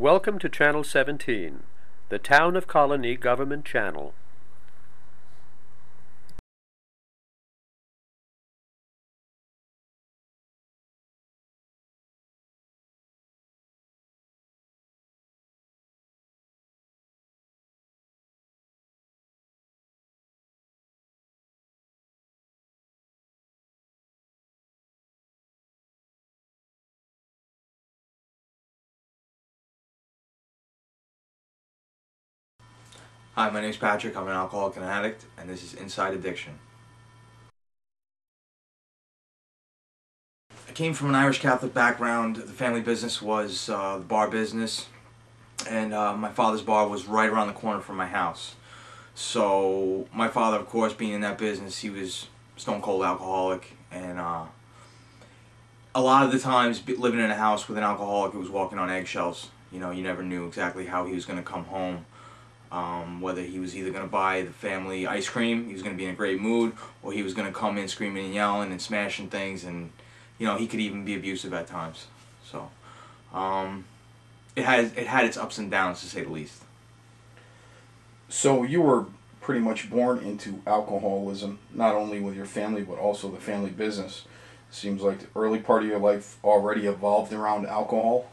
Welcome to Channel 17, the Town of Colonie Government Channel. Hi, my name is Patrick. I'm an alcoholic and addict, and this is Inside Addiction. I came from an Irish Catholic background. The family business was the bar business, and my father's bar was right around the corner from my house. So my father, of course, being in that business, he was stone cold alcoholic, and a lot of the times living in a house with an alcoholic, it was walking on eggshells. You know, you never knew exactly how he was going to come home. Whether he was either going to buy the family ice cream, he was going to be in a great mood, or he was going to come in screaming and yelling and smashing things, and you know, he could even be abusive at times. So it had its ups and downs, to say the least. So you were pretty much born into alcoholism, not only with your family but also the family business. Seems like the early part of your life already evolved around alcohol.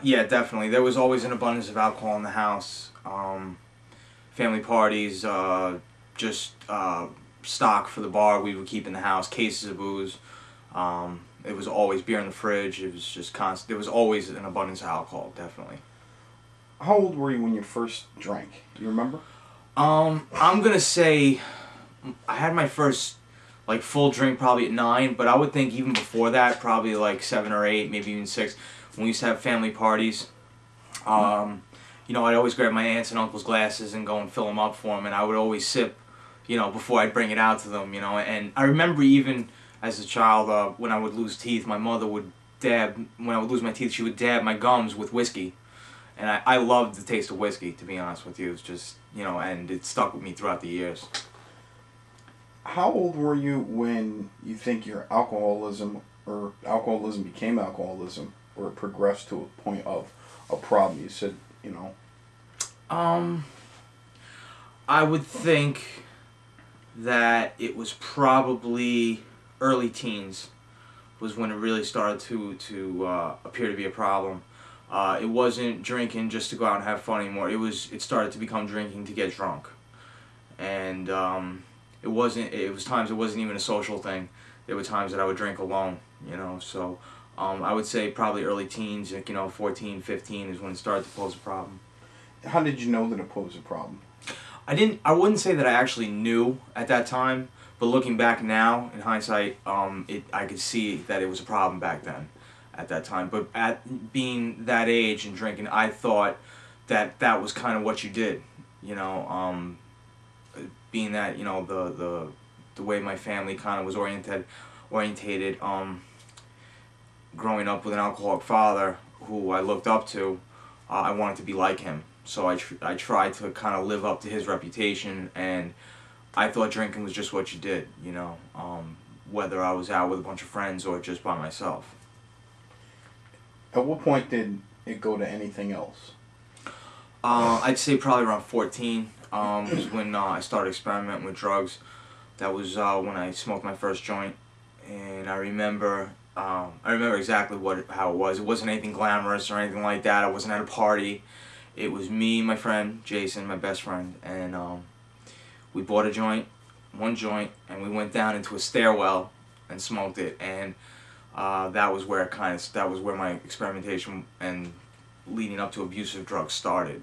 Yeah, definitely. There was always an abundance of alcohol in the house. Family parties, just stock for the bar we would keep in the house, cases of booze. It was always beer in the fridge. It was just constant. There was always an abundance of alcohol, definitely. How old were you when you first drank? Do you remember? I'm gonna say I had my first full drink probably at 9, but I would think even before that, probably like 7 or 8, maybe even 6. When we used to have family parties, you know, I'd always grab my aunts and uncles' glasses and go and fill them up for them, and I would always sip, you know, before I'd bring it out to them, you know. And I remember even as a child, when I would lose teeth, my mother would when I would lose my teeth, she would dab my gums with whiskey. And I loved the taste of whiskey, to be honest with you. It's just, you know, and it stuck with me throughout the years. How old were you when you think your alcoholism became alcoholism, or it progressed to a point of a problem? You said, you know. I would think that it was probably early teens was when it really started to appear to be a problem. It wasn't drinking just to go out and have fun anymore. It started to become drinking to get drunk, and it was times it wasn't even a social thing. There were times that I would drink alone, you know. So I would say probably early teens, like, you know, 14, 15 is when it started to pose a problem. How did you know that it posed a problem? I wouldn't say that I actually knew at that time, but looking back now in hindsight, I could see that it was a problem back then, at that time. But at being that age and drinking, I thought that that was kind of what you did, you know. Being that, you know, the way my family kind of was orientated, growing up with an alcoholic father who I looked up to, I wanted to be like him. So I tried to kind of live up to his reputation, and I thought drinking was just what you did, you know, whether I was out with a bunch of friends or just by myself. At what point did it go to anything else? I'd say probably around 14 is when I started experimenting with drugs. That was when I smoked my first joint, and I remember exactly how it was. It wasn't anything glamorous or anything like that. I wasn't at a party. It was me and my friend Jason, my best friend, and we bought one joint, and we went down into a stairwell and smoked it. And that was where my experimentation and leading up to abusive drugs started.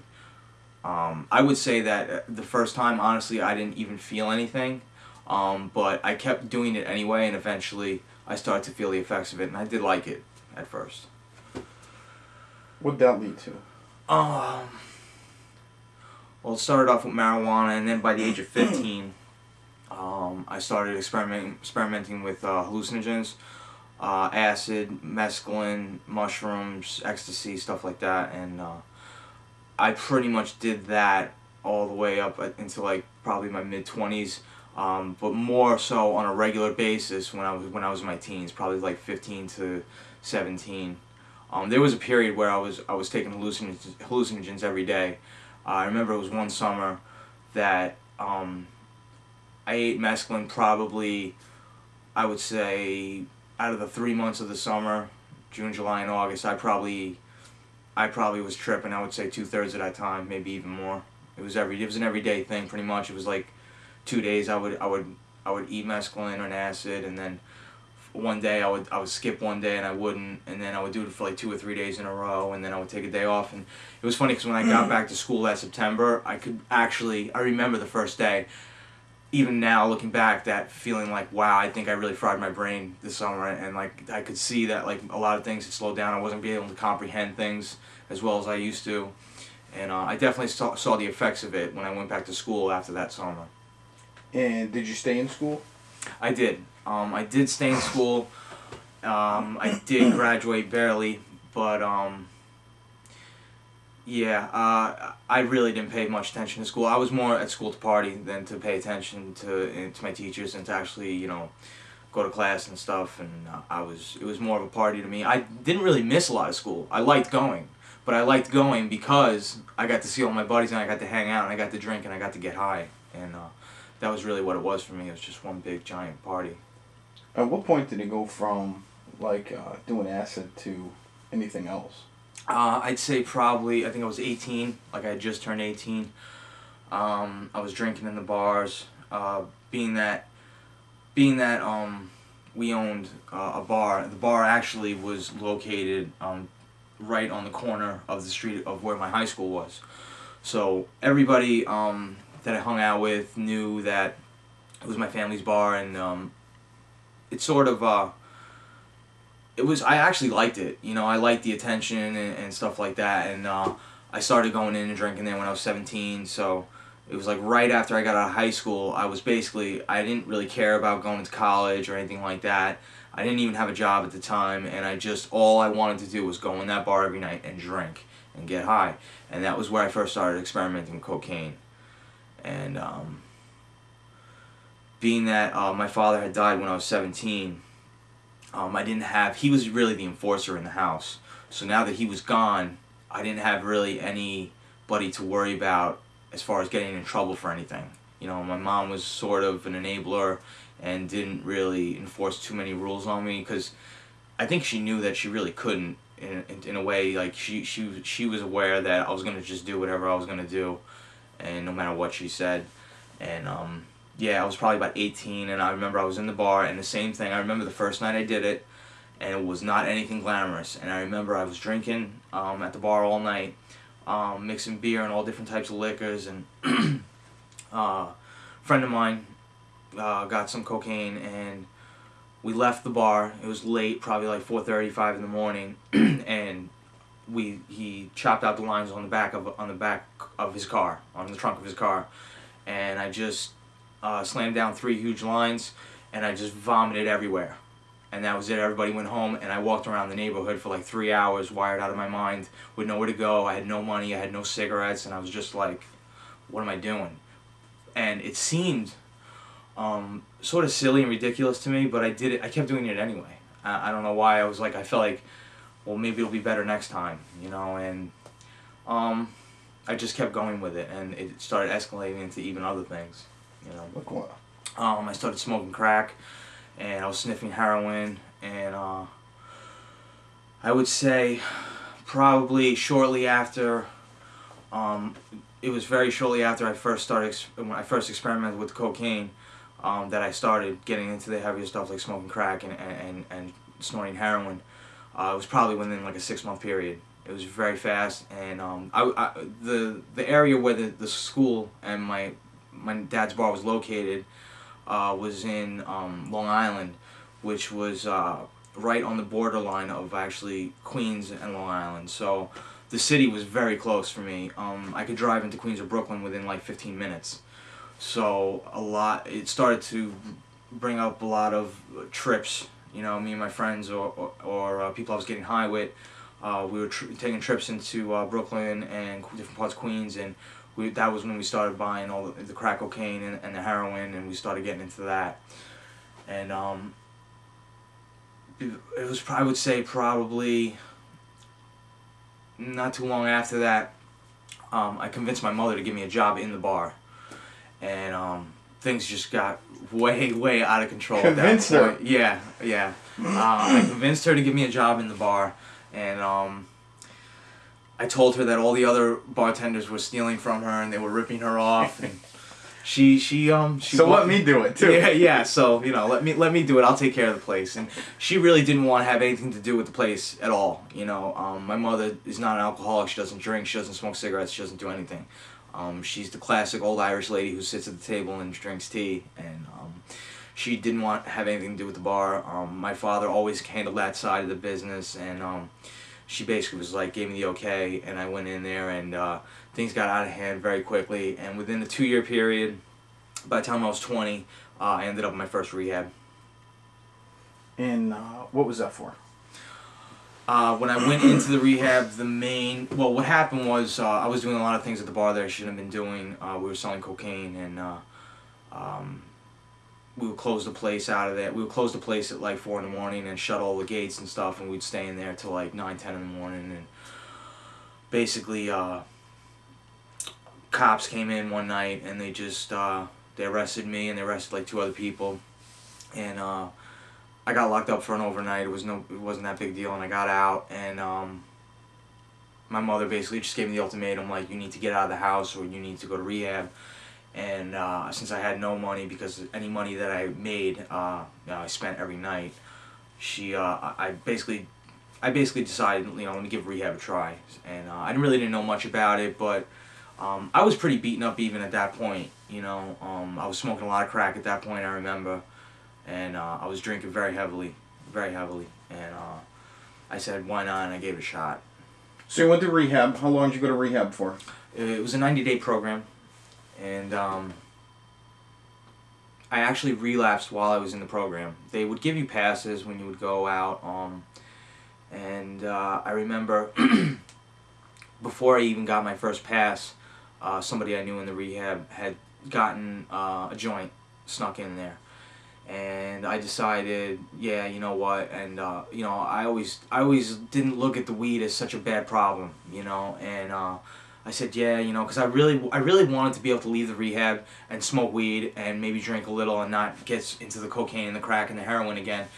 I would say that the first time, honestly, I didn't even feel anything, but I kept doing it anyway, and eventually I started to feel the effects of it, and I did like it at first. What did that lead to? Well, it started off with marijuana, and then by the age of 15, I started experimenting with hallucinogens, acid, mescaline, mushrooms, ecstasy, stuff like that, and I pretty much did that all the way up into like probably my mid-20s, but more so on a regular basis when I was in my teens, probably like 15 to 17. There was a period where I was taking hallucinogens every day. I remember it was one summer that I ate mescaline probably, I would say, out of the 3 months of the summer, June, July, and August, I probably was tripping. I would say 2/3 of that time, maybe even more. It was an everyday thing pretty much. It was like 2 days I would eat mescaline or an acid, and then one day I would skip one day and I wouldn't, and then I would do it for like 2 or 3 days in a row, and then I would take a day off. And it was funny because when I got back to school that September, I remember the first day. Even now, looking back, that feeling like, wow, I think I really fried my brain this summer, and like I could see that like a lot of things had slowed down. I wasn't being able to comprehend things as well as I used to, and I definitely saw the effects of it when I went back to school after that summer. And did you stay in school? I did. I did stay in school. I did graduate barely, but yeah, I really didn't pay much attention to school. I was more at school to party than to pay attention to my teachers and to actually, you know, go to class and stuff. And it was more of a party to me. I didn't really miss a lot of school. I liked going, but I liked going because I got to see all my buddies and I got to hang out and I got to drink and I got to get high. And that was really what it was for me. It was just one big giant party. At what point did it go from like doing acid to anything else? I'd say probably, I think I was 18, like I had just turned 18. I was drinking in the bars. Being that we owned a bar. The bar actually was located right on the corner of the street of where my high school was. So everybody that I hung out with knew that it was my family's bar, and it sort of I actually liked it. You know, I liked the attention and stuff like that, and I started going in and drinking there when I was 17, so it was like right after I got out of high school. I didn't really care about going to college or anything like that. I didn't even have a job at the time, and all I wanted to do was go in that bar every night and drink and get high, and that was where I first started experimenting with cocaine. And being that my father had died when I was 17, he was really the enforcer in the house. So now that he was gone, I didn't have really anybody to worry about as far as getting in trouble for anything. You know, my mom was sort of an enabler and didn't really enforce too many rules on me, because I think she knew that she really couldn't in a way. Like she was aware that I was going to just do whatever I was going to do, and no matter what she said. And yeah, I was probably about 18, and I remember I was in the bar, and the same thing. I remember the first night I did it, and it was not anything glamorous. And I remember I was drinking at the bar all night, mixing beer and all different types of liquors, and a friend of mine got some cocaine, and we left the bar. It was late, probably like 4:35 in the morning, and he chopped out the lines on the back of his car, on the trunk of his car, and I just slammed down 3 huge lines, and I just vomited everywhere. And that was it. Everybody went home, and I walked around the neighborhood for like 3 hours, wired out of my mind, with nowhere to go. I had no money, I had no cigarettes, and I was just like, what am I doing? And it seemed sort of silly and ridiculous to me, but I did it. I kept doing it anyway. I don't know why. I felt like, well, maybe it'll be better next time, you know, and I just kept going with it, and it started escalating into even other things, you know. Look what? I started smoking crack, and I was sniffing heroin, and I would say probably shortly after, it was very shortly after when I first experimented with cocaine, that I started getting into the heavier stuff like smoking crack and snorting heroin. It was probably within like a 6-month period. It was very fast, and the area where the school and my dad's bar was located was in Long Island, which was right on the borderline of actually Queens and Long Island. So the city was very close for me. I could drive into Queens or Brooklyn within like 15 minutes. So it started to bring up a lot of trips. You know, me and my friends or people I was getting high with. We were taking trips into Brooklyn and different parts of Queens, and that was when we started buying all the crack cocaine and the heroin, and we started getting into that. And it was, I would say, probably not too long after that, I convinced my mother to give me a job in the bar, and things just got way out of control. Convinced at that her? point. Yeah. I convinced her to give me a job in the bar, and I told her that all the other bartenders were stealing from her and they were ripping her off, and she So let me do it too. Yeah. So let me do it. I'll take care of the place. And she really didn't want to have anything to do with the place at all. My mother is not an alcoholic. She doesn't drink. She doesn't smoke cigarettes. She doesn't do anything. She's the classic old Irish lady who sits at the table and drinks tea. And she didn't want to have anything to do with the bar. My father always handled that side of the business, and she basically was like, gave me the okay, and I went in there, and things got out of hand very quickly. And within a 2-year period, by the time I was 20, I ended up in my first rehab. And what was that for? When I went into the rehab, what happened was I was doing a lot of things at the bar that I shouldn't have been doing. We were selling cocaine, and we would close the place out of that. We would close the place at like 4 in the morning and shut all the gates and stuff, and we'd stay in there till like 9, 10 in the morning. And basically, cops came in one night and they just they arrested me, and they arrested like 2 other people, and I got locked up for an overnight. It wasn't that big a deal, and I got out, and my mother basically just gave me the ultimatum, like, you need to get out of the house or you need to go to rehab. And since I had no money, because any money that I made, I spent every night, I basically decided, let me give rehab a try. And I really didn't know much about it, but I was pretty beaten up even at that point. I was smoking a lot of crack at that point, I remember, and I was drinking very heavily, and I said, why not, and I gave it a shot. So you went to rehab. How long did you go to rehab for? It was a 90-day program. And I actually relapsed while I was in the program. They would give you passes when you would go out, and I remember before I even got my first pass, somebody I knew in the rehab had gotten a joint snuck in there, and I decided, yeah, you know what, and I always didn't look at the weed as such a bad problem, and I said, yeah, because I really wanted to be able to leave the rehab and smoke weed and maybe drink a little and not get into the cocaine and the crack and the heroin again.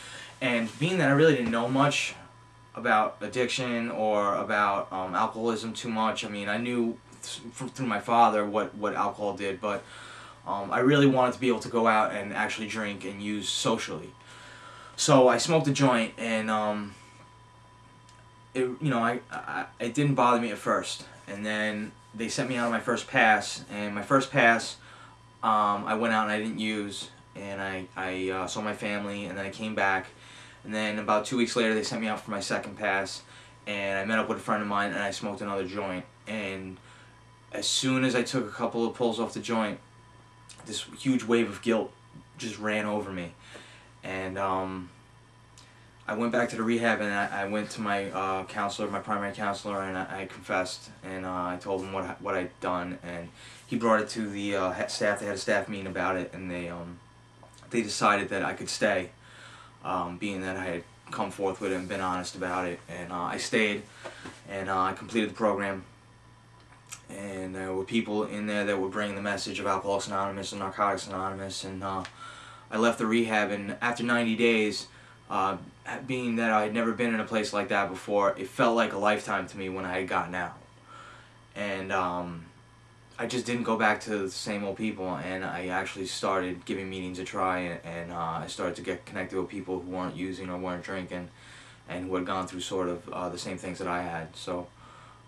And being that I really didn't know much about addiction or about alcoholism too much, I mean, I knew through my father what alcohol did, but I really wanted to be able to go out and actually drink and use socially. So I smoked a joint, and it didn't bother me at first. And then they sent me out on my first pass, and my first pass, I went out and I didn't use, and I saw my family, and then I came back, and then about 2 weeks later they sent me out for my second pass, and I met up with a friend of mine and I smoked another joint. And as soon as I took a couple of pulls off the joint, this huge wave of guilt just ran over me, and I went back to the rehab, and I went to my counselor, my primary counselor, and I confessed, and I told him what I'd done, and he brought it to the staff. They had a staff meeting about it, and they decided that I could stay, being that I had come forth with it and been honest about it. And I stayed, and I completed the program, and there were people in there that were bringing the message of Alcoholics Anonymous and Narcotics Anonymous, and I left the rehab, and after 90 days, being that I had never been in a place like that before, it felt like a lifetime to me when I had gotten out. And I just didn't go back to the same old people, and I actually started giving meetings a try, and I started to get connected with people who weren't using or weren't drinking, and who had gone through sort of the same things that I had. So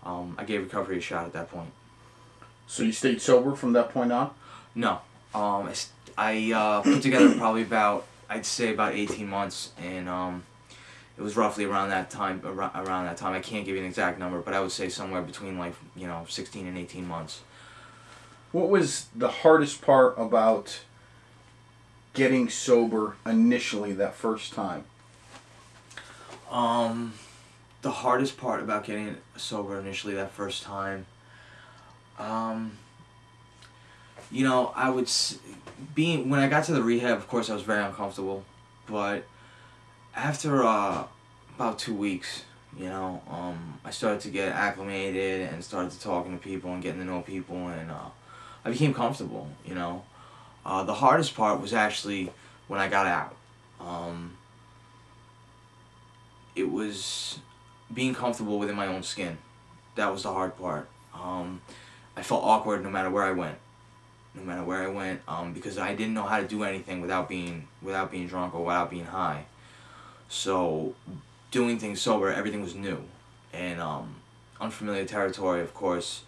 I gave recovery a shot at that point. So you stayed sober from that point on? No. I put together probably I'd say about 18 months, and it was roughly around that time. I can't give you an exact number, but I would say somewhere between 16 and 18 months. What was the hardest part about getting sober initially that first time? The hardest part about getting sober initially that first time, when I got to the rehab, of course I was very uncomfortable, but after about 2 weeks, You know, I started to get acclimated and started to talking to people and getting to know people, and I became comfortable. You know, the hardest part was actually when I got out. It was being comfortable within my own skin. That was the hard part. I felt awkward no matter where I went. No matter where I went, because I didn't know how to do anything without being drunk or without being high. So, doing things sober, everything was new, and unfamiliar territory. Of course,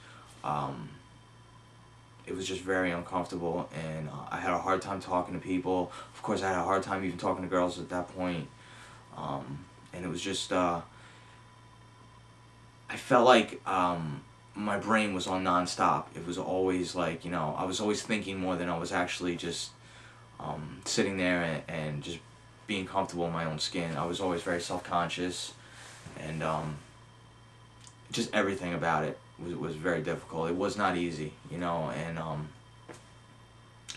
it was just very uncomfortable, and I had a hard time talking to people. Of course, I had a hard time even talking to girls at that point, and it was just I felt like my brain was on nonstop. It was always like, you know, I was always thinking more than I was actually just sitting there and just being comfortable in my own skin. I was always very self-conscious, and just everything about it was very difficult. It was not easy, you know, and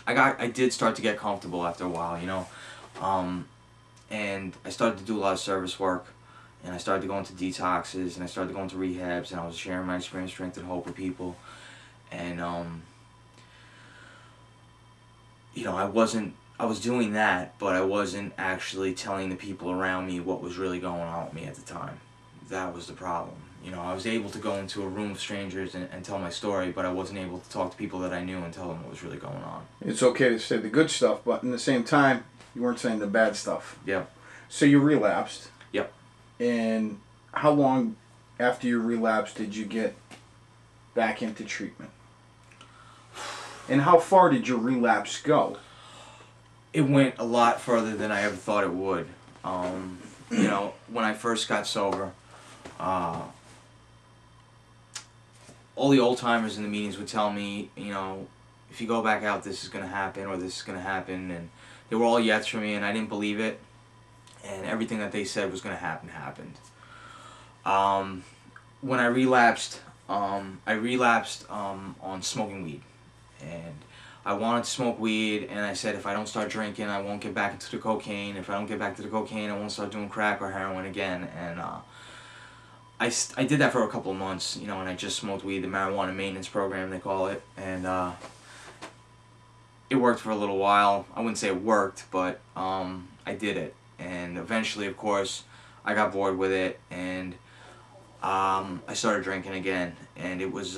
I did start to get comfortable after a while, you know, and I started to do a lot of service work. And I started to go into detoxes, and I started to go into rehabs, and I was sharing my experience, strength, and hope with people. And, you know, I was doing that, but I wasn't actually telling the people around me what was really going on with me at the time. That was the problem. You know, I was able to go into a room of strangers and tell my story, but I wasn't able to talk to people that I knew and tell them what was really going on. It's okay to say the good stuff, but in the same time, you weren't saying the bad stuff. Yeah. So you relapsed. Yep. And how long after you relapsed did you get back into treatment? And how far did your relapse go? It went a lot further than I ever thought it would. You know, when I first got sober, all the old timers in the meetings would tell me, you know, if you go back out, this is going to happen, or this is going to happen. And they were all yets for me, and I didn't believe it. And everything that they said was going to happen happened. When I relapsed on smoking weed. And I wanted to smoke weed, and I said, if I don't start drinking, I won't get back into the cocaine. If I don't get back to the cocaine, I won't start doing crack or heroin again. And I did that for a couple of months, you know, and I just smoked weed, the marijuana maintenance program, they call it. And it worked for a little while. I wouldn't say it worked, but I did it. And eventually, of course, I got bored with it, and I started drinking again. And it was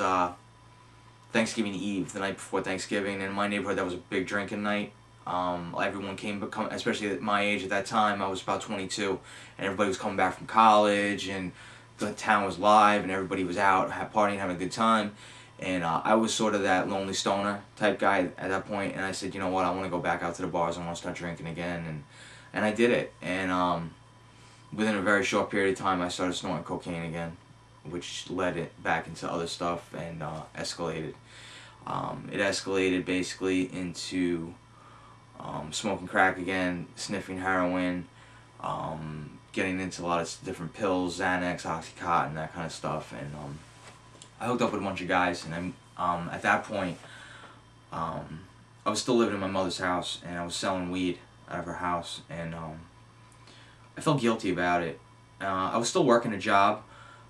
Thanksgiving Eve, the night before Thanksgiving. And in my neighborhood, that was a big drinking night. Everyone came, especially at my age at that time, I was about 22, and everybody was coming back from college, and the town was live, and everybody was out partying, having a good time. And I was sort of that lonely stoner type guy at that point, and I said, you know what, I want to go back out to the bars, I want to start drinking again. And I did it, and within a very short period of time, I started snorting cocaine again, which led it back into other stuff, and escalated. It escalated basically into smoking crack again, sniffing heroin, getting into a lot of different pills, Xanax, Oxycontin, that kind of stuff. And I hooked up with a bunch of guys, and at that point, I was still living in my mother's house, and I was selling weed out of her house, and I felt guilty about it. I was still working a job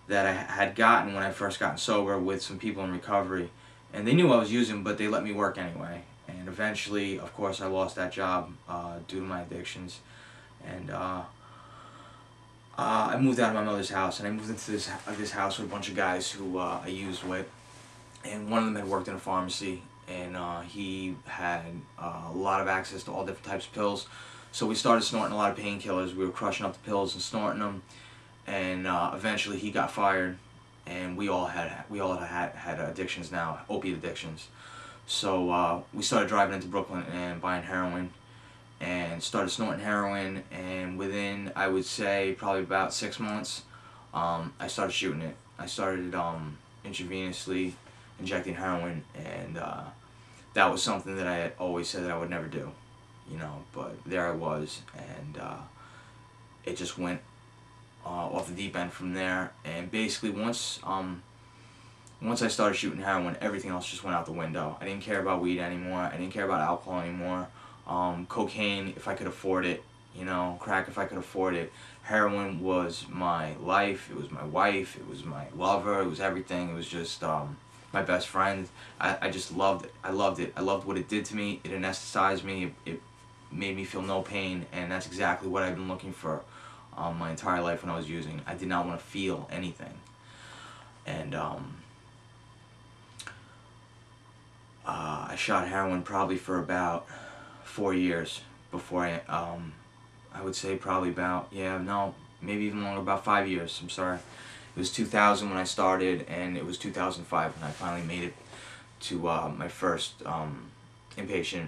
that I had gotten when I first got sober with some people in recovery, and they knew I was using, but they let me work anyway. And eventually, of course, I lost that job due to my addictions, and I moved out of my mother's house, and I moved into this house with a bunch of guys who I used with, and one of them had worked in a pharmacy, and he had a lot of access to all different types of pills. So we started snorting a lot of painkillers. We were crushing up the pills and snorting them, and eventually he got fired, and we all had addictions now, opiate addictions. So we started driving into Brooklyn and buying heroin, and started snorting heroin, and within, I would say, probably about 6 months, I started shooting it. I started intravenously injecting heroin, and that was something that I had always said that I would never do, you know, but there I was, and it just went off the deep end from there. And basically once I started shooting heroin, everything else just went out the window. I didn't care about weed anymore. I didn't care about alcohol anymore. Cocaine, if I could afford it, you know, crack if I could afford it. Heroin was my life, it was my wife, it was my lover, it was everything. It was just my best friend. I just loved it. I loved it. I loved what it did to me. It anesthetized me. It made me feel no pain, and that's exactly what I've been looking for my entire life when I was using. I did not want to feel anything. And I shot heroin probably for about 4 years before I would say probably about, yeah, no, maybe even longer, about 5 years, I'm sorry. It was 2000 when I started, and it was 2005 when I finally made it to my first inpatient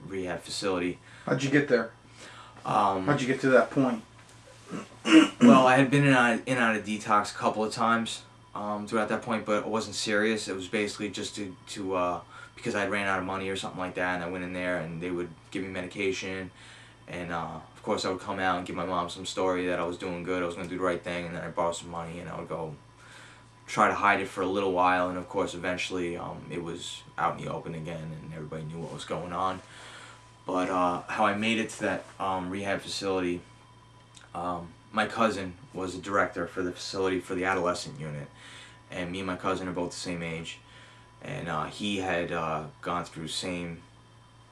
rehab facility. How'd you get there? How'd you get to that point? Well, I had been in and out of detox a couple of times throughout that point, but it wasn't serious. It was basically just to because I ran out of money or something like that, and I went in there and they would give me medication, and of course I would come out and give my mom some story that I was doing good, I was going to do the right thing, and then I'd borrow some money and I would go try to hide it for a little while, and of course eventually it was out in the open again and everybody knew what was going on. But how I made it to that rehab facility, my cousin was a director for the facility for the adolescent unit, and me and my cousin are both the same age, and he had gone through same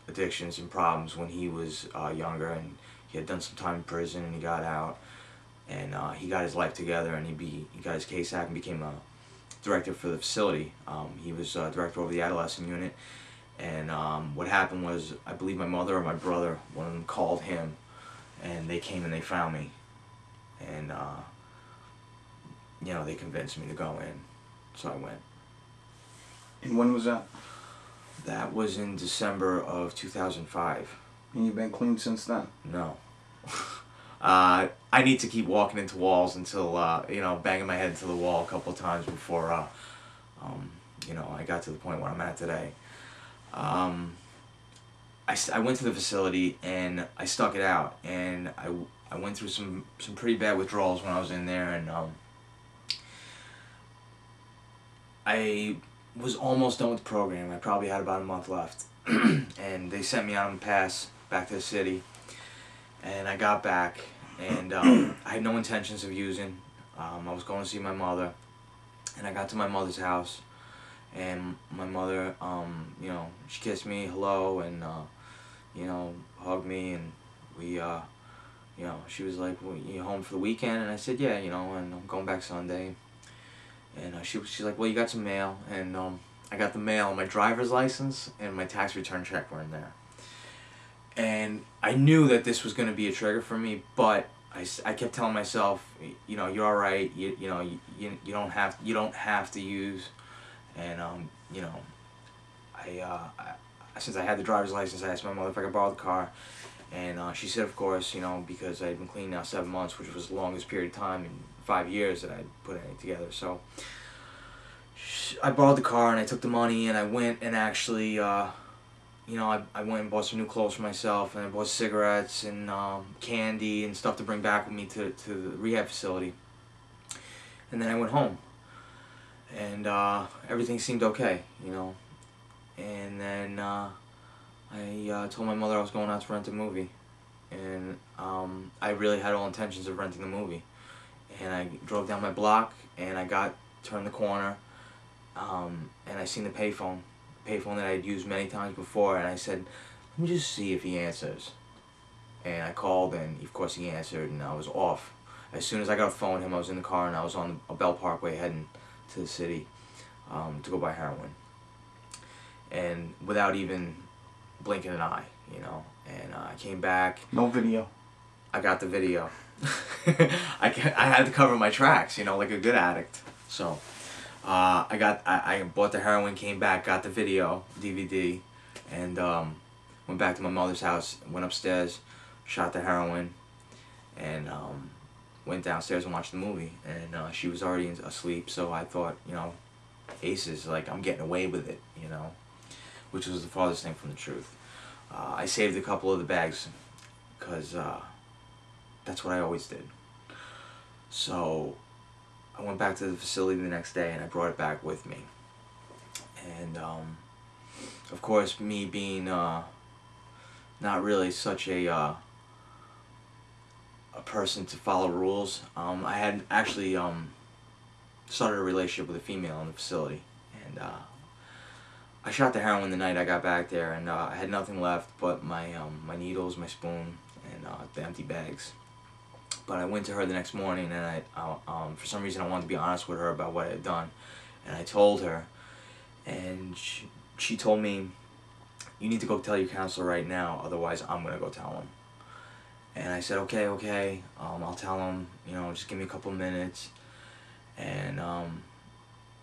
addictions and problems when he was younger, and he had done some time in prison and he got out, and he got his life together, and he got his case act and became a director for the facility. He was director over the adolescent unit, and what happened was, I believe my mother or my brother, one of them, called him, and they came and they found me, and you know, they convinced me to go in, so I went. And when was that? That was in December of 2005. And you've been clean since then? No. I need to keep walking into walls until, you know, banging my head into the wall a couple of times before, you know, I got to the point where I'm at today. I went to the facility and I stuck it out, and I went through some pretty bad withdrawals when I was in there, and I was almost done with the program. I probably had about a month left, and they sent me out on the pass back to the city, and I got back, and I had no intentions of using. I was going to see my mother, and I got to my mother's house, and my mother, you know, she kissed me, hello, and you know, hugged me, and we, you know, she was like, well, you home for the weekend? And I said, yeah, you know, and I'm going back Sunday. And she's like, well, you got some mail, and I got the mail, my driver's license and my tax return check were in there. And I knew that this was going to be a trigger for me, but I kept telling myself, you know, you're all right, you know, you don't have to use. And you know, I since I had the driver's license, I asked my mother if I could borrow the car, and she said, of course, you know, because I had been clean now 7 months, which was the longest period of time in 5 years that I'd put anything together. So I borrowed the car, and I took the money, and I went and actually, you know, I went and bought some new clothes for myself, and I bought cigarettes and candy and stuff to bring back with me to the rehab facility. And then I went home, and everything seemed okay, you know. And then I told my mother I was going out to rent a movie, and I really had all intentions of renting the movie. And I drove down my block, and I turned the corner, and I seen the payphone that I had used many times before, and I said, let me just see if he answers. And I called, and of course he answered, and I was off. As soon as I got off the phone with him, I was in the car, and I was on a Bell Parkway heading to the city to go buy heroin. And without even blinking an eye, you know, and I came back. No video. I got the video. I had to cover my tracks, you know, like a good addict. So I bought the heroin, came back, got the video, DVD, and went back to my mother's house, went upstairs, shot the heroin, and went downstairs and watched the movie. And she was already asleep, so I thought, you know, aces, like, I'm getting away with it, you know, which was the farthest thing from the truth. I saved a couple of the bags because that's what I always did. So I went back to the facility the next day, and I brought it back with me. And of course, me being not really such a a person to follow rules. I had actually started a relationship with a female in the facility, and I shot the heroin the night I got back there, and I had nothing left but my needles, my spoon, and the empty bags. But I went to her the next morning, and for some reason I wanted to be honest with her about what I had done, and I told her, and she told me, "You need to go tell your counselor right now, otherwise I'm gonna go tell him." And I said, okay, I'll tell him, just give me a couple minutes. And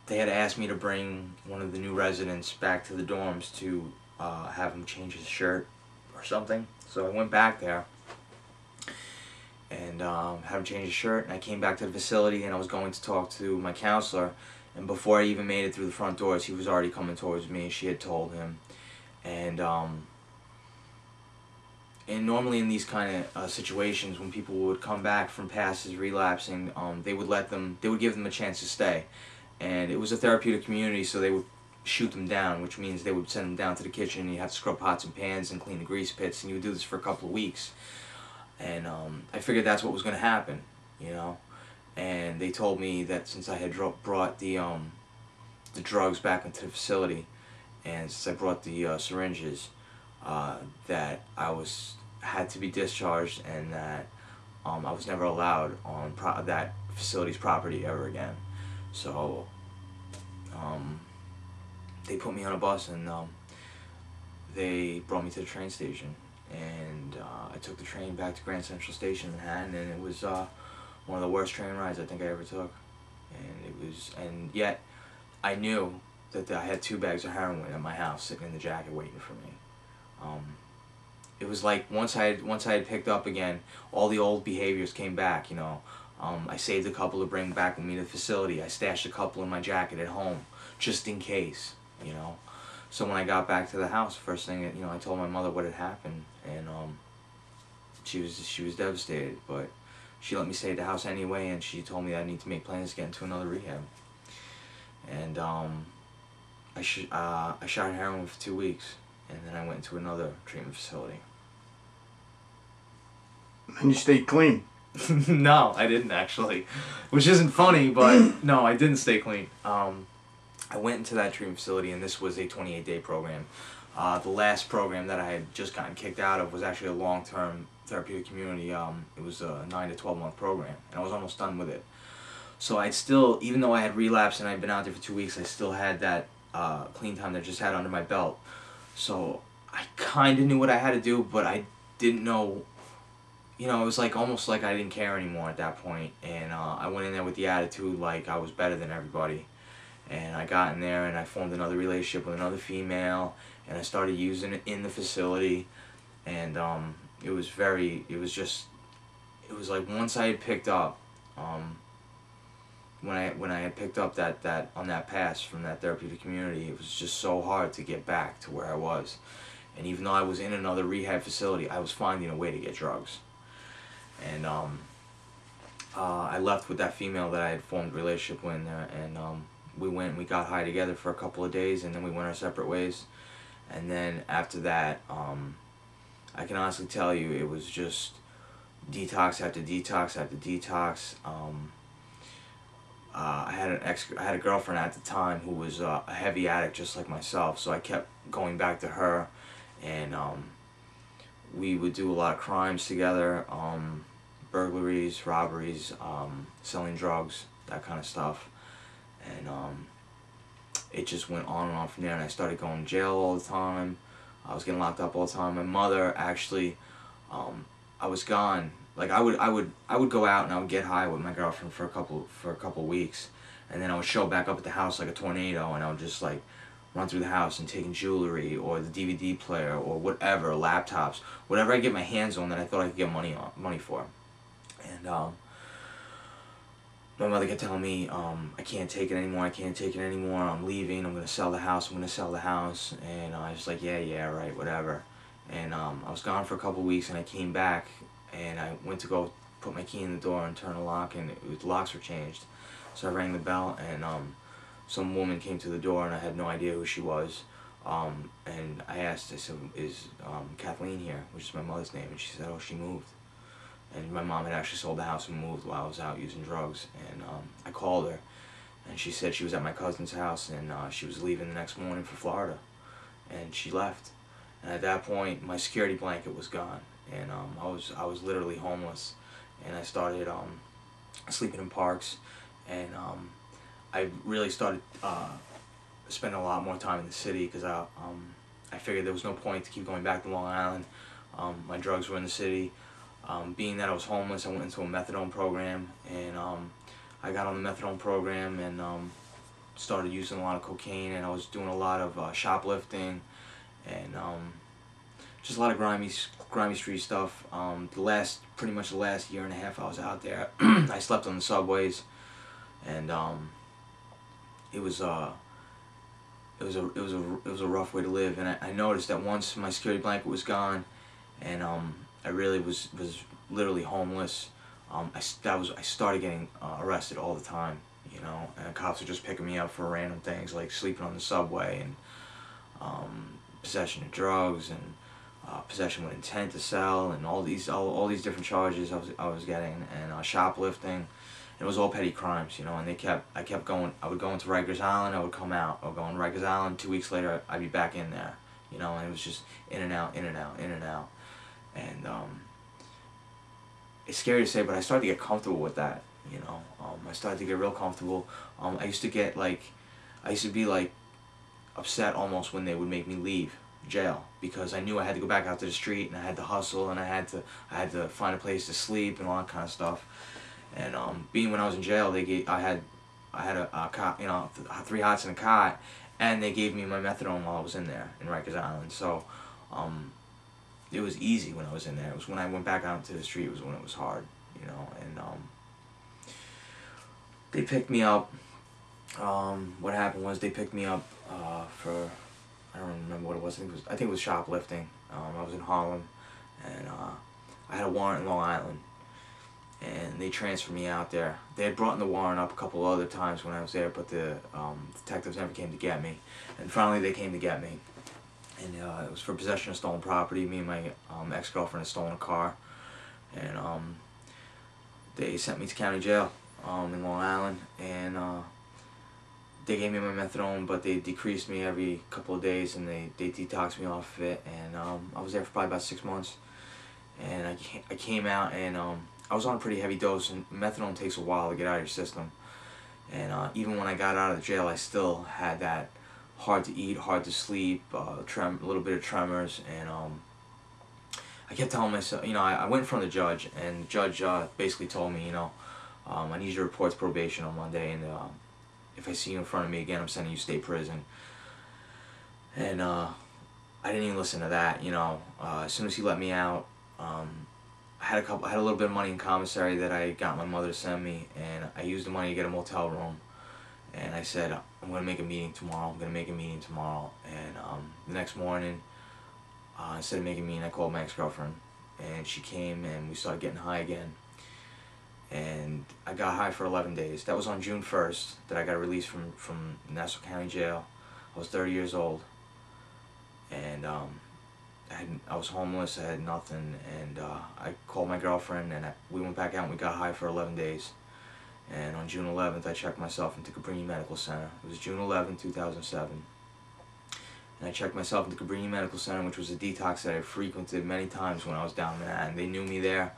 they had asked me to bring one of the new residents back to the dorms to have him change his shirt or something. So I went back there and had him change his shirt, and I came back to the facility, and I was going to talk to my counselor, and before I even made it through the front doors, he was already coming towards me. She had told him, and normally in these kind of situations, when people would come back from passes relapsing, they would give them a chance to stay, and it was a therapeutic community, so they would shoot them down, which means they would send them down to the kitchen, and you have to scrub pots and pans and clean the grease pits, and you would do this for a couple of weeks. And I figured that's what was going to happen, and they told me that since I had brought the drugs back into the facility, and since I brought the syringes, that I had to be discharged, and that I was never allowed on that facility's property ever again. So they put me on a bus, and they brought me to the train station, and I took the train back to Grand Central Station in Manhattan, and it was one of the worst train rides I think I ever took. And yet I knew that I had 2 bags of heroin at my house sitting in the jacket waiting for me. It was like once I had picked up again, all the old behaviors came back. I saved a couple to bring back with me to the facility. I stashed a couple in my jacket at home, just in case. So when I got back to the house, first thing, I told my mother what had happened, and she was devastated. But she let me stay at the house anyway, and she told me that I need to make plans to get into another rehab. And I shot heroin for 2 weeks, and then I went into another treatment facility. And you stayed clean. No, I didn't actually, which isn't funny, but no, I didn't stay clean. I went into that treatment facility, and this was a 28-day program. The last program that I had just gotten kicked out of was actually a long-term therapeutic community. It was a 9 to 12-month program, and I was almost done with it. So I'd still, even though I had relapsed and I'd been out there for 2 weeks, I still had that clean time that I just had under my belt. So I kind of knew what I had to do, but I didn't know. It was almost like I didn't care anymore at that point, and I went in there with the attitude like I was better than everybody. And I got in there, and I formed another relationship with another female, and I started using it in the facility, and it was like once I had picked up, when I had picked up that on that pass from that therapeutic community, it was just so hard to get back to where I was. And even though I was in another rehab facility, I was finding a way to get drugs. And I left with that female that I had formed a relationship with, and we got high together for a couple of days, and then we went our separate ways. And then after that, I can honestly tell you, it was just detox after detox after detox. I had a girlfriend at the time who was a heavy addict just like myself, so I kept going back to her, and we would do a lot of crimes together, burglaries, robberies, selling drugs, that kind of stuff. And it just went on and on from there, and I started going to jail all the time. I was getting locked up all the time. My mother actually, I was gone. Like I would go out and I would get high with my girlfriend for a couple weeks, and then I would show back up at the house like a tornado, and I would just like run through the house and taking jewelry or the DVD player or whatever, laptops, whatever I get my hands on that I thought I could get money for. And my mother kept telling me, I can't take it anymore, I'm leaving, I'm going to sell the house. And I was like, yeah, right, whatever. And I was gone for a couple weeks, and I came back, and I went to go put my key in the door and turn the lock, and the locks were changed. So I rang the bell, and some woman came to the door, and I had no idea who she was. And I said, is Kathleen here, which is my mother's name, and she said, oh, she moved. and my mom had actually sold the house and moved while I was out using drugs. And I called her, and she said she was at my cousin's house, and she was leaving the next morning for Florida, and she left. And at that point, my security blanket was gone, and I was literally homeless, and I started sleeping in parks, and I really started spending a lot more time in the city because I figured there was no point to keep going back to Long Island. My drugs were in the city. Being that I was homeless, I went into a methadone program, and I got on the methadone program and started using a lot of cocaine, and I was doing a lot of shoplifting and just a lot of grimy street stuff. Pretty much the last year and a half I was out there, I slept on the subways, and it was a rough way to live. And I noticed that once my security blanket was gone, and I really was literally homeless. I started getting arrested all the time, you know, and cops were just picking me up for random things like sleeping on the subway, and possession of drugs, and possession with intent to sell, and all these different charges I was getting, and shoplifting. It was all petty crimes, you know, and I kept going. I would go into Rikers Island, I would come out. I would go in Rikers Island, 2 weeks later I'd be back in there, you know, and it was just in and out, in and out, in and out. And it's scary to say, but I started to get comfortable with that, you know. I started to get real comfortable. I used to be like upset almost when they would make me leave jail, because I knew I had to go back out to the street, and I had to hustle, and I had to find a place to sleep and all that kind of stuff. And being when I was in jail, I had a cot, you know, 3 hots in a cot, and they gave me my methadone while I was in there in Rikers Island. So it was easy when I was in there. It was when I went back out into the street, it was when it was hard, you know. And they picked me up. What happened was they picked me up for, I don't remember what it was. I think it was shoplifting. I was in Harlem, and I had a warrant in Long Island, and they transferred me out there. They had brought in the warrant up a couple other times when I was there, but the detectives never came to get me. And finally they came to get me, and it was for possession of stolen property. Me and my ex-girlfriend had stolen a car, and they sent me to county jail in Long Island, and they gave me my methadone, but they decreased me every couple of days, and they detoxed me off of it. And I was there for probably about 6 months, and I came out, and I was on a pretty heavy dose, and methadone takes a while to get out of your system. And even when I got out of the jail, I still had that hard to eat, hard to sleep, a little bit of tremors. And I kept telling myself, you know, I went in front of the judge, and the judge basically told me, you know, I need you to report to probation on Monday, and if I see you in front of me again, I'm sending you to state prison. And I didn't even listen to that, you know. As soon as he let me out, I had a little bit of money in commissary that I got my mother to send me, and I used the money to get a motel room. And I said, I'm going to make a meeting tomorrow. And the next morning, instead of making a meeting, I called my ex-girlfriend, and she came, and we started getting high again. And I got high for 11 days. That was on June 1st that I got released from Nassau County Jail. I was 30 years old, and I was homeless. I had nothing, and I called my girlfriend, and we went back out and we got high for 11 days. And on June 11th, I checked myself into Cabrini Medical Center. It was June 11th, 2007. And I checked myself into Cabrini Medical Center, which was a detox that I frequented many times when I was down in Manhattan. They knew me there,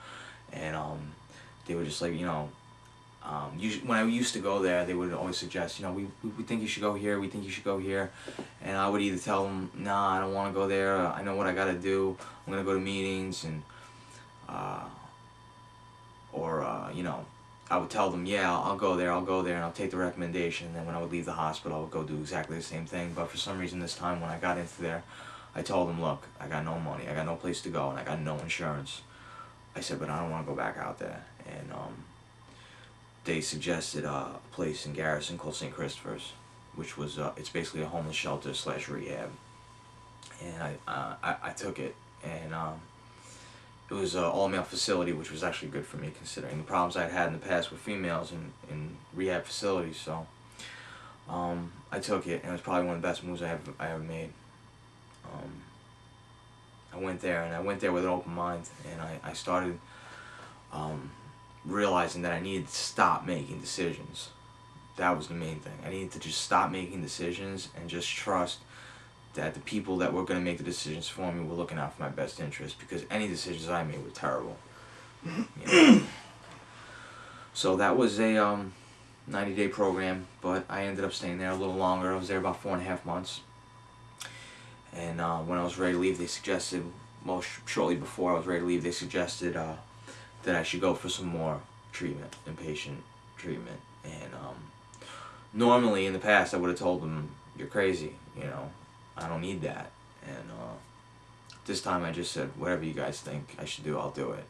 and they were just like, you know, when I used to go there, they would always suggest, you know, we think you should go here, we think you should go here. And I would either tell them, nah, I don't want to go there, I know what I got to do, I'm going to go to meetings, and you know, I would tell them, yeah, I'll go there, and I'll take the recommendation. And then when I would leave the hospital, I would go do exactly the same thing. But for some reason this time when I got into there, I told them, look, I got no money, I got no place to go, and I got no insurance. I said, but I don't want to go back out there. And they suggested a place in Garrison called St. Christopher's, which was, it's basically a homeless shelter / rehab. And I took it, and it was an all-male facility, which was actually good for me considering the problems I'd had in the past with females in rehab facilities. So I took it, and it was probably one of the best moves I ever made. I went there with an open mind, and I started realizing that I needed to stop making decisions. That was the main thing. I needed to just stop making decisions and just trust that the people that were going to make the decisions for me were looking out for my best interest, because any decisions I made were terrible. You know? So that was a 90-day program, but I ended up staying there a little longer. I was there about 4.5 months. And when I was ready to leave, they suggested, well, shortly before I was ready to leave, they suggested that I should go for some more treatment, inpatient treatment. And normally in the past I would have told them, you're crazy, you know, I don't need that. And this time I just said, whatever you guys think I should do, I'll do it.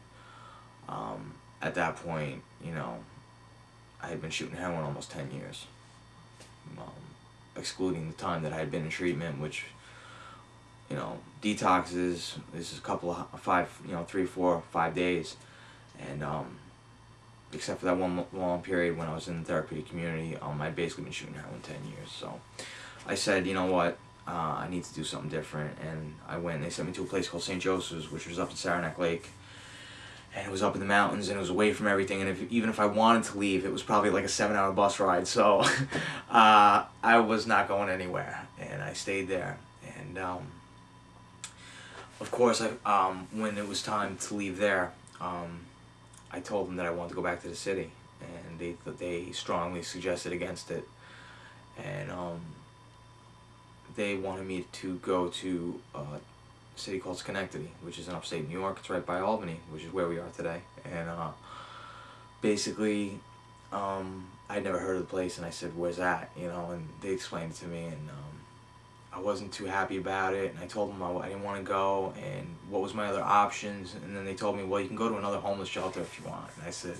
At that point, you know, I had been shooting heroin almost 10 years, excluding the time that I had been in treatment, which, you know, detoxes, this is a couple of 3, 4, 5 days, and except for that one long period when I was in the therapeutic community, I'd basically been shooting heroin 10 years. So I said, you know what, I need to do something different, and I went, and they sent me to a place called St. Joseph's, which was up in Saranac Lake, and it was up in the mountains, and it was away from everything, and even if I wanted to leave, it was probably like a 7-hour bus ride, so I was not going anywhere, and I stayed there. And of course, when it was time to leave there, I told them that I wanted to go back to the city, and they strongly suggested against it, and they wanted me to go to a city called Colonie, which is in upstate New York. It's right by Albany, which is where we are today. And basically, I'd never heard of the place, and I said, where's that? You know, and they explained it to me, and I wasn't too happy about it, and I told them I didn't want to go, and what was my other options, and then they told me, well, you can go to another homeless shelter if you want. And I said,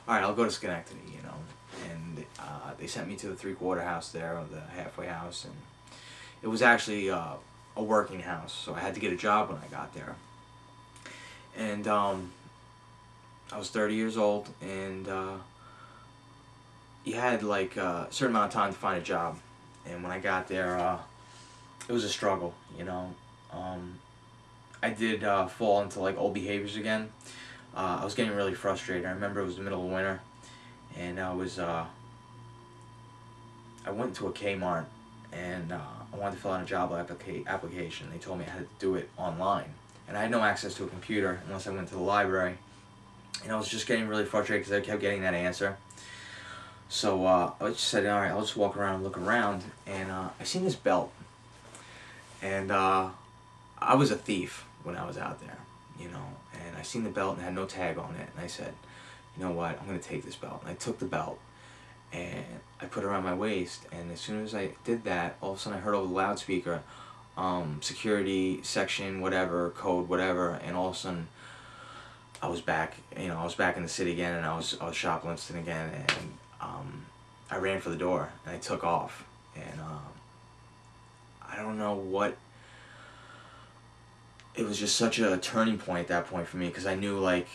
alright, I'll go to Schenectady, you know. And they sent me to the 3-quarter house there, or the halfway house, and it was actually a working house, so I had to get a job when I got there. And I was 30 years old, and you had like a certain amount of time to find a job. And when I got there, it was a struggle, you know. I did fall into like old behaviors again. I was getting really frustrated. I remember it was the middle of winter, and I went to a Kmart, and I wanted to fill out a job application. They told me I had to do it online, and I had no access to a computer unless I went to the library. And I was just getting really frustrated because I kept getting that answer. So I just said, all right, I'll just walk around and look around, and I seen this belt, and I was a thief when I was out there, you know, and I seen the belt and it had no tag on it, and I said, you know what, I'm going to take this belt. And I took the belt, and I put it around my waist, and as soon as I did that, all of a sudden I heard over the loudspeaker, security section, whatever, code, whatever, and all of a sudden I was back, you know, I was back in the city again, and I was shoplifting again, and I ran for the door, and I took off, and I don't know what, it was just such a turning point at that point for me, because I knew, like,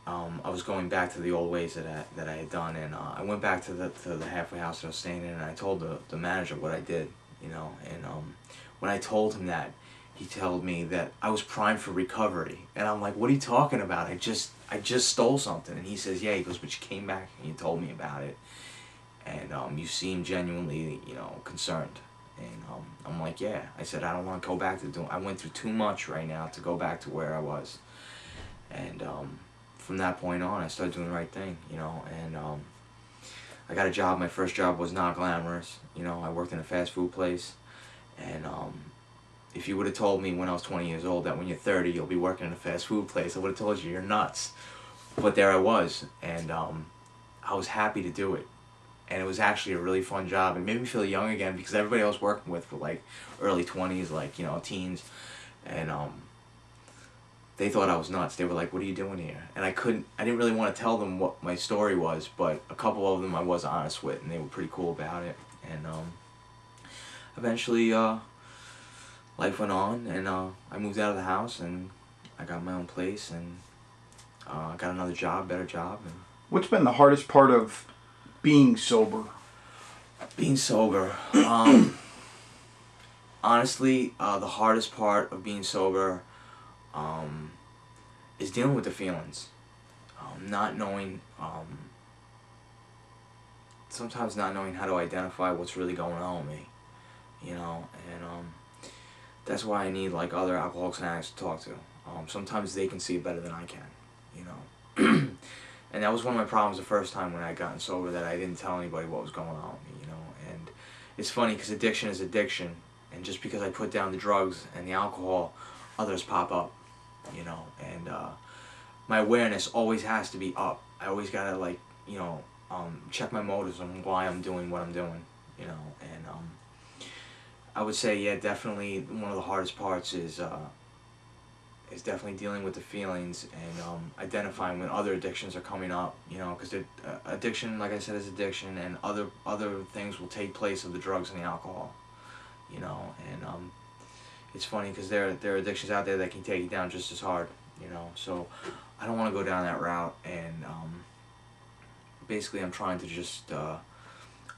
I was going back to the old ways that I had done, and I went back to the halfway house that I was staying in, and I told the manager what I did, you know, and when I told him that, he told me that I was primed for recovery, and I'm like, what are you talking about? I just stole something. And he says, yeah, he goes, but you came back and you told me about it, and you seem genuinely, you know, concerned. And I'm like, yeah. I said, I don't want to go back to doing, I went through too much right now to go back to where I was. And from that point on, I started doing the right thing, you know, and I got a job. My first job was not glamorous, you know. I worked in a fast food place, and if you would have told me when I was 20 years old that when you're 30 you'll be working in a fast food place, I would have told you you're nuts. But there I was, and I was happy to do it. And it was actually a really fun job. It made me feel young again, because everybody I was working with were like early 20s, like, you know, teens. And they thought I was nuts. They were like, what are you doing here? And I didn't really want to tell them what my story was, but a couple of them I was honest with, and they were pretty cool about it. And eventually life went on, and I moved out of the house, and I got my own place, and got another job, better job. And what's been the hardest part of being sober? Being sober, honestly, the hardest part of being sober is dealing with the feelings. not knowing, sometimes not knowing how to identify what's really going on with me, you know, and that's why I need like other alcoholics and addicts to talk to. Sometimes they can see it better than I can, you know. And that was one of my problems the first time when I got gotten sober, that I didn't tell anybody what was going on with me, you know. And it's funny because addiction is addiction, and just because I put down the drugs and the alcohol, others pop up, you know. And my awareness always has to be up. I always gotta, like, you know, check my motives on why I'm doing what I'm doing, you know. And I would say, yeah, definitely one of the hardest parts is definitely dealing with the feelings and identifying when other addictions are coming up, you know, because addiction, like I said, is addiction, and other things will take place of the drugs and the alcohol, you know. And it's funny because there are addictions out there that can take you down just as hard, you know. So I don't want to go down that route, and basically I'm trying to just I'm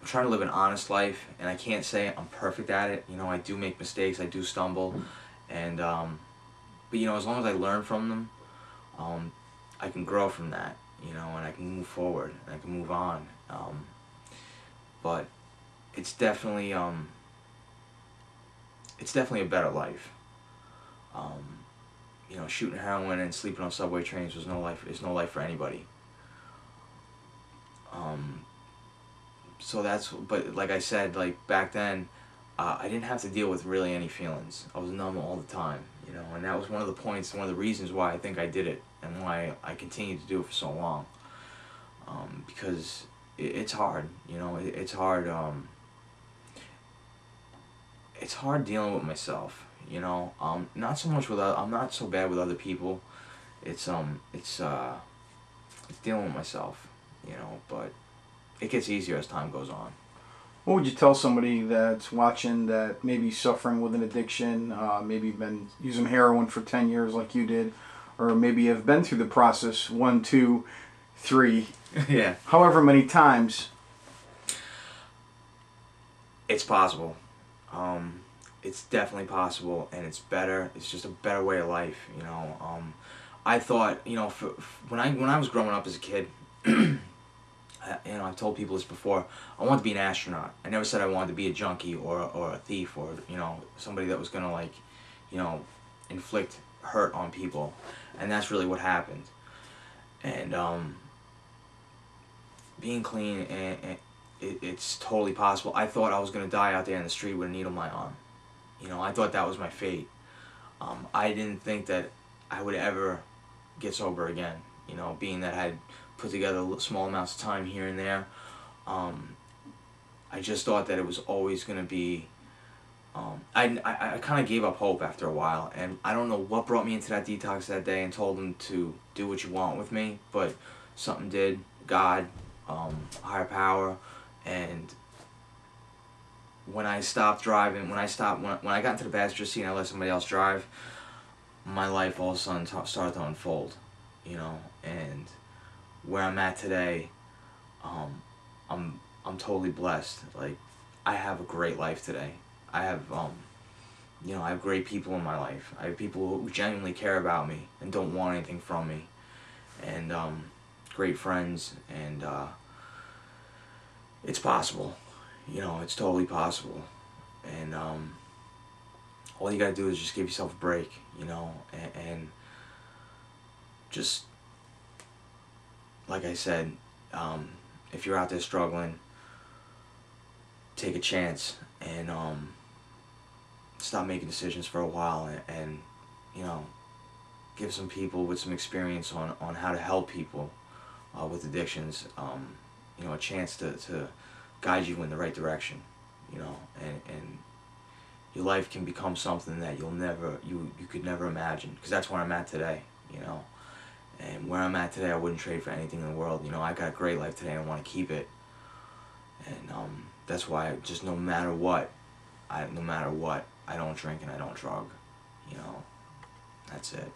trying to live an honest life, and I can't say I'm perfect at it. You know, I do make mistakes, I do stumble, and but you know, as long as I learn from them, I can grow from that, you know, and I can move forward and I can move on. But it's definitely a better life. You know, shooting heroin and sleeping on subway trains was no life. Is no life for anybody. So that's, but like I said, like back then, I didn't have to deal with really any feelings. I was numb all the time, you know, and that was one of the points, one of the reasons why I think I did it, and why I continued to do it for so long. Because it's hard, you know, it's hard. It's hard dealing with myself, you know. Not so much with I'm not so bad with other people. It's dealing with myself, you know, but it gets easier as time goes on. What would you tell somebody that's watching that maybe suffering with an addiction, maybe been using heroin for 10 years like you did, or maybe have been through the process 1, 2, 3, Yeah, however many times? it's possible. It's definitely possible, and it's better. It's just a better way of life, you know. I thought, you know, when I was growing up as a kid, you know, I've told people this before, I wanted to be an astronaut. I never said I wanted to be a junkie or a thief, or, you know, somebody that was gonna, like, you know, inflict hurt on people. And that's really what happened. And being clean, and it's totally possible. I thought I was gonna die out there in the street with a needle in my arm. You know, I thought that was my fate. I didn't think that I would ever get sober again. You know, being that I had put together small amounts of time here and there, I just thought that it was always going to be. I kind of gave up hope after a while, and I don't know what brought me into that detox that day and told them to do what you want with me, but something did. God, higher power, and when I stopped driving, when I got into the passenger seat and I let somebody else drive, my life all of a sudden started to unfold, you know. And where I'm at today, I'm totally blessed. Like, I have a great life today. I have you know, I have great people in my life. I have people who genuinely care about me and don't want anything from me, and great friends, and it's possible. You know, it's totally possible. And all you gotta do is just give yourself a break, you know, and just, like I said, if you're out there struggling, take a chance, and stop making decisions for a while, and you know, give some people with some experience on how to help people with addictions, you know, a chance to guide you in the right direction, you know, and your life can become something that you could never imagine, because that's where I'm at today, you know. And where I'm at today, I wouldn't trade for anything in the world. You know, I got a great life today, and I want to keep it. And that's why, just no matter what, I don't drink and I don't drug. You know, that's it.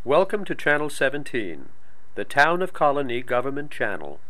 Welcome to Channel 17, the Town of Colonie Government Channel.